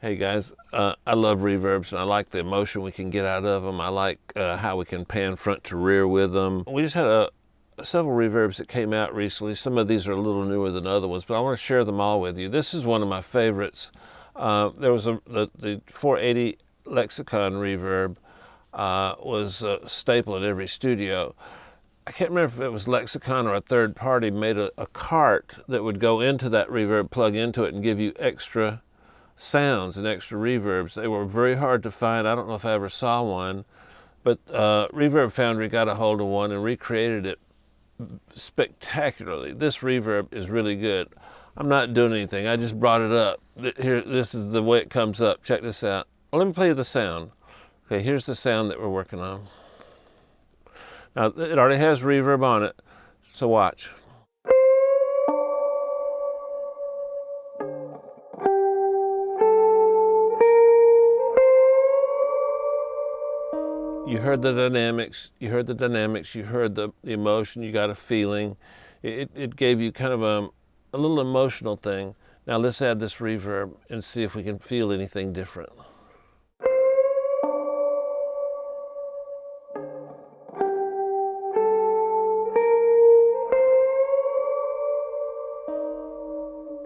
Hey guys, I love reverbs and I like the emotion we can get out of them. I like how we can pan front to rear with them. We just had several reverbs that came out recently. Some of these are a little newer than other ones, but I want to share them all with you. This is one of my favorites. There was the 480 Lexicon reverb was a staple in every studio. I can't remember if it was Lexicon or a third party made a cart that would go into that reverb, plug into it, and give you extra sounds and extra reverbs. They were very hard to find. I don't know if I ever saw one, but Reverb Foundry got a hold of one and recreated it spectacularly. This reverb is really good. I'm not doing anything. I just brought it up. Here, this is the way it comes up. Check this out. Well, let me play you the sound. Okay, here's the sound that we're working on. Now, it already has reverb on it, so watch. You heard the dynamics, you heard the emotion, you got a feeling. It gave you kind of a little emotional thing. Now let's add this reverb and see if we can feel anything different.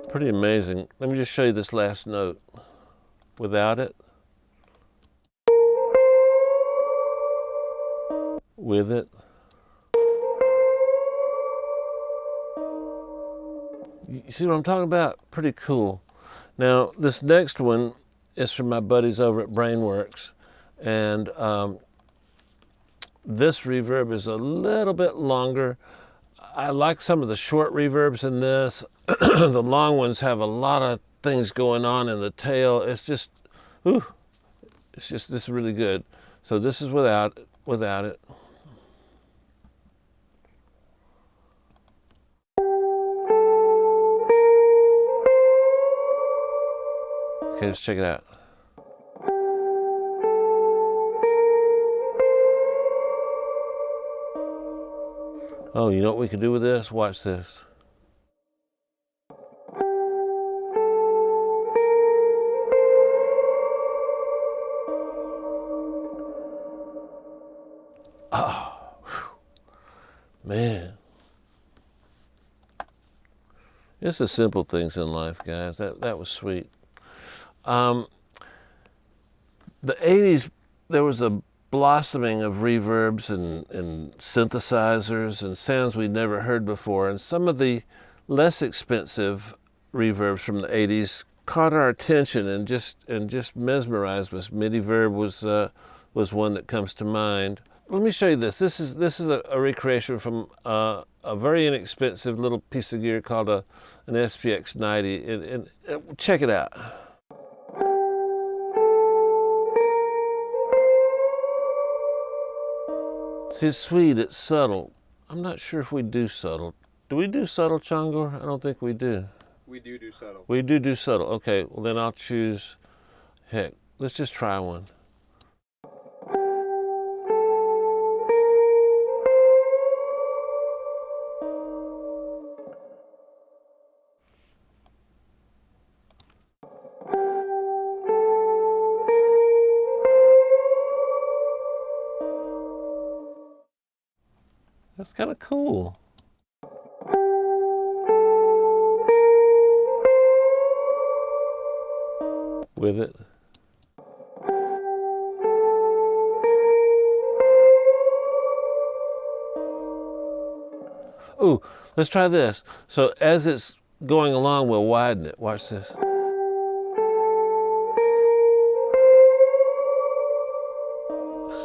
Pretty amazing. Let me just show you this last note without it. With it. You see what I'm talking about? Pretty cool. Now, this next one is from my buddies over at Brainworks. And this reverb is a little bit longer. I like some of the short reverbs in this. The long ones have a lot of things going on in the tail. It's just, ooh, this is really good. So this is without it. Okay, let's check it out. Oh, you know what we could do with this? Watch this. Oh, man. It's the simple things in life, guys. That was sweet. The 80s, there was a blossoming of reverbs and synthesizers and sounds we'd never heard before. And some of the less expensive reverbs from the 80s caught our attention and just mesmerized us. Midi-verb was one that comes to mind. Let me show you this. This is a recreation from a very inexpensive little piece of gear called an SPX 90. And check it out. See, it's sweet, it's subtle. I'm not sure if we do subtle. Do we do subtle, Changor? I don't think we do. We do subtle. We do subtle. Okay, well then I'll choose, heck, let's just try one. That's kind of cool. With it. Ooh, let's try this. So as it's going along, we'll widen it. Watch this.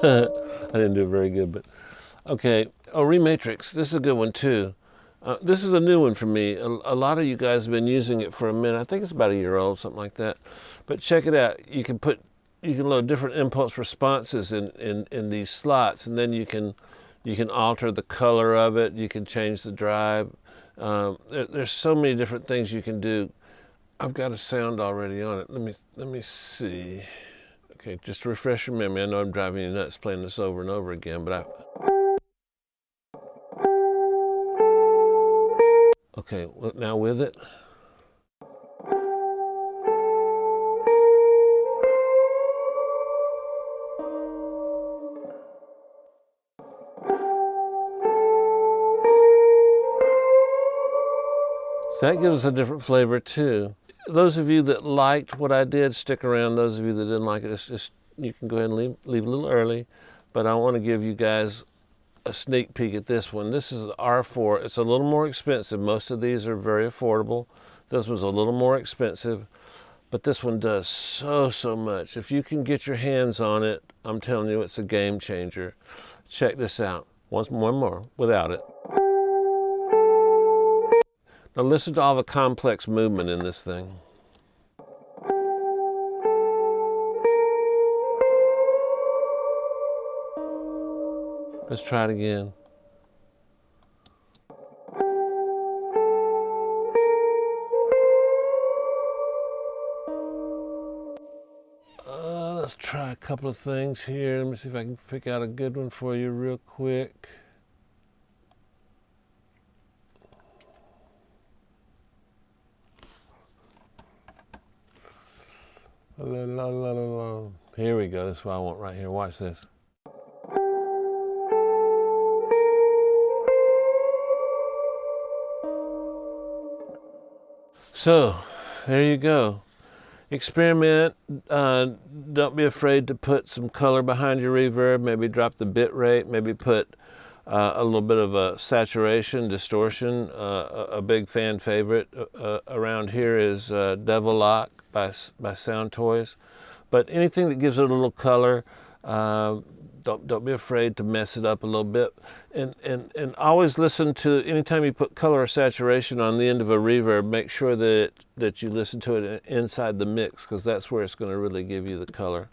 I didn't do very good, but okay. Oh, ReMatrix. This is a good one too. This is a new one for me. A lot of you guys have been using it for a minute. I think it's about a year old, something like that. But check it out. You can load different impulse responses in these slots, and then you can alter the color of it. You can change the drive. There's so many different things you can do. I've got a sound already on it. Let me see. Okay, just to refresh your memory. I know I'm driving you nuts playing this over and over again, but okay, now with it. So that gives us a different flavor too. Those of you that liked what I did, stick around. Those of you that didn't like it, just you can go ahead and leave a little early. But I want to give you guys a sneak peek at this one. This is R4. It's a little more expensive. Most of these are very affordable. This one's a little more expensive, but this one does so much. If you can get your hands on it, I'm telling you, it's a game changer. Check this out. One more without it. Now listen to all the complex movement in this thing. Let's try it again. Let's try a couple of things here. Let me see if I can pick out a good one for you real quick. Here we go. That's what I want right here. Watch this. So, there you go. Experiment. Don't be afraid to put some color behind your reverb. Maybe drop the bit rate. Maybe put a little bit of a saturation, distortion. A big fan favorite around here is Devil Lock by Sound Toys. But anything that gives it a little color, don't be afraid to mess it up a little bit. And always listen to, anytime you put color or saturation on the end of a reverb, make sure that you listen to it inside the mix, because that's where it's going to really give you the color.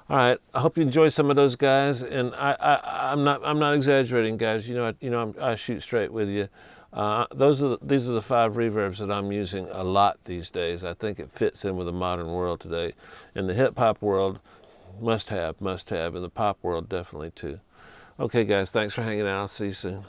All right, I hope you enjoy some of those, guys. And I'm not exaggerating, guys. I shoot straight with you. These are the 5 reverbs that I'm using a lot these days. I think it fits in with the modern world today. In the hip hop world, must have. In the pop world, definitely too. Okay, guys, thanks for hanging out. I'll see you soon.